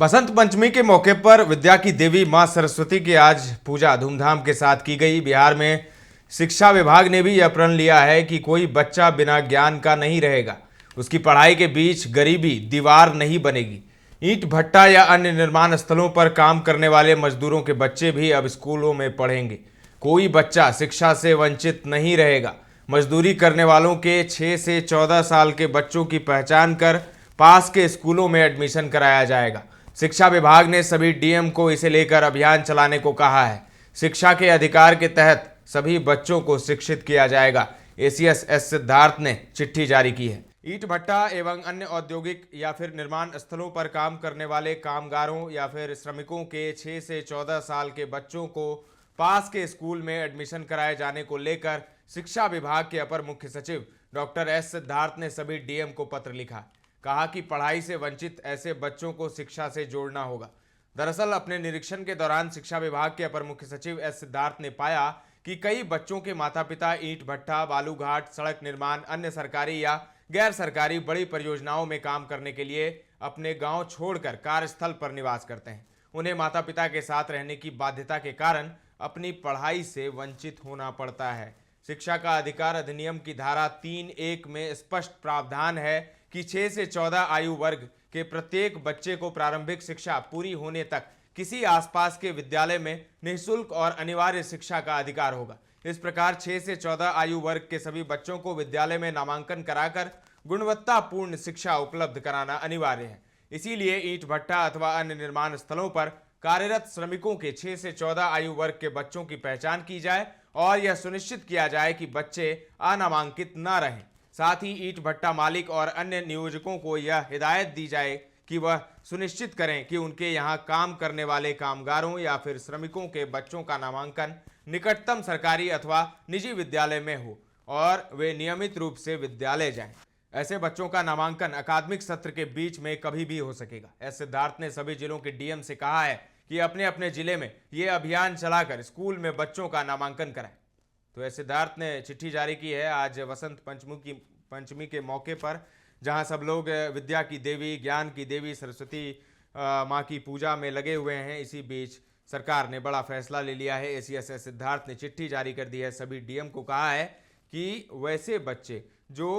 बसंत पंचमी के मौके पर विद्या की देवी मां सरस्वती की आज पूजा धूमधाम के साथ की गई। बिहार में शिक्षा विभाग ने भी यह प्रण लिया है कि कोई बच्चा बिना ज्ञान का नहीं रहेगा, उसकी पढ़ाई के बीच गरीबी दीवार नहीं बनेगी। ईंट भट्टा या अन्य निर्माण स्थलों पर काम करने वाले मजदूरों के बच्चे भी अब स्कूलों में पढ़ेंगे। कोई बच्चा शिक्षा से वंचित नहीं रहेगा। मजदूरी करने वालों के 6 से 14 साल के बच्चों की पहचान कर पास के स्कूलों में एडमिशन कराया जाएगा। शिक्षा विभाग ने सभी डीएम को इसे लेकर अभियान चलाने को कहा है। शिक्षा के अधिकार के तहत सभी बच्चों को शिक्षित किया जाएगा। एसीएस एस सिद्धार्थ ने चिट्ठी जारी की है। ईंट भट्टा एवं अन्य औद्योगिक या फिर निर्माण स्थलों पर काम करने वाले कामगारों या फिर श्रमिकों के 6 से 14 साल के बच्चों को पास के स्कूल में एडमिशन कराए जाने को लेकर शिक्षा विभाग के अपर मुख्य सचिव डॉक्टर एस सिद्धार्थ ने सभी डीएम को पत्र लिखा। कहा कि पढ़ाई से वंचित ऐसे बच्चों को शिक्षा से जोड़ना होगा। दरअसल अपने निरीक्षण के दौरान शिक्षा विभाग के अपर मुख्य सचिव एस सिद्धार्थ ने पाया कि कई बच्चों के माता पिता ईंट भट्टा, बालू घाट, सड़क निर्माण, अन्य सरकारी या गैर सरकारी बड़ी परियोजनाओं में काम करने के लिए अपने गांव छोड़कर कार्यस्थल पर निवास करते हैं। उन्हें माता पिता के साथ रहने की बाध्यता के कारण अपनी पढ़ाई से वंचित होना पड़ता है। शिक्षा का अधिकार अधिनियम की धारा 3(1) में स्पष्ट प्रावधान है कि 6 से 14 आयु वर्ग के प्रत्येक बच्चे को प्रारंभिक शिक्षा पूरी होने तक किसी आसपास के विद्यालय में निःशुल्क और अनिवार्य शिक्षा का अधिकार होगा। इस प्रकार 6 से 14 आयु वर्ग के सभी बच्चों को विद्यालय में नामांकन कराकर गुणवत्तापूर्ण शिक्षा उपलब्ध कराना अनिवार्य है। इसीलिए ईंट भट्टा अथवा अन्य निर्माण स्थलों पर कार्यरत श्रमिकों के 6 से 14 आयु वर्ग के बच्चों की पहचान की जाए और यह सुनिश्चित किया जाए कि बच्चे अनामांकित न रहें। साथ ही ईंट भट्टा मालिक और अन्य नियोजकों को यह हिदायत दी जाए कि वह सुनिश्चित करें कि उनके यहाँ काम करने वाले कामगारों या फिर श्रमिकों के बच्चों का नामांकन निकटतम सरकारी अथवा निजी विद्यालय में हो और वे नियमित रूप से विद्यालय जाएं। ऐसे बच्चों का नामांकन अकादमिक सत्र के बीच में कभी भी हो सकेगा। एस सिद्धार्थ ने सभी जिलों के डीएम से कहा है कि अपने अपने जिले में ये अभियान चलाकर स्कूल में बच्चों का नामांकन कराएं। तो एस सिद्धार्थ ने चिट्ठी जारी की है आज वसंत पंचमी के मौके पर, जहां सब लोग विद्या की देवी, ज्ञान की देवी सरस्वती माँ की पूजा में लगे हुए हैं। इसी बीच सरकार ने बड़ा फैसला ले लिया है। एसीएस एस सिद्धार्थ ने चिट्ठी जारी कर दी है। सभी डीएम को कहा है कि वैसे बच्चे जो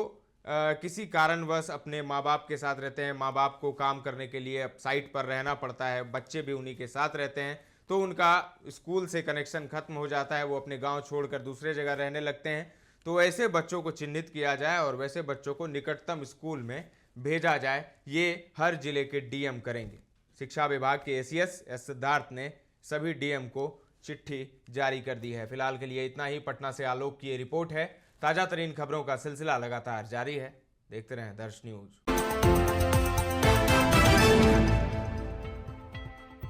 किसी कारणवश अपने माँ बाप के साथ रहते हैं, माँ बाप को काम करने के लिए साइट पर रहना पड़ता है, बच्चे भी उन्हीं के साथ रहते हैं, तो उनका स्कूल से कनेक्शन खत्म हो जाता है, वो अपने गांव छोड़कर दूसरे जगह रहने लगते हैं। तो ऐसे बच्चों को चिन्हित किया जाए और वैसे बच्चों को निकटतम स्कूल में भेजा जाए। ये हर जिले के डीएम करेंगे। शिक्षा विभाग के एसीएस एस सिद्धार्थ ने सभी डीएम को चिट्ठी जारी कर दी है। फिलहाल के लिए इतना ही। पटना से आलोक की ये रिपोर्ट है। ताजा तरीन खबरों का सिलसिला लगातार जारी है। देखते रहें दर्श न्यूज।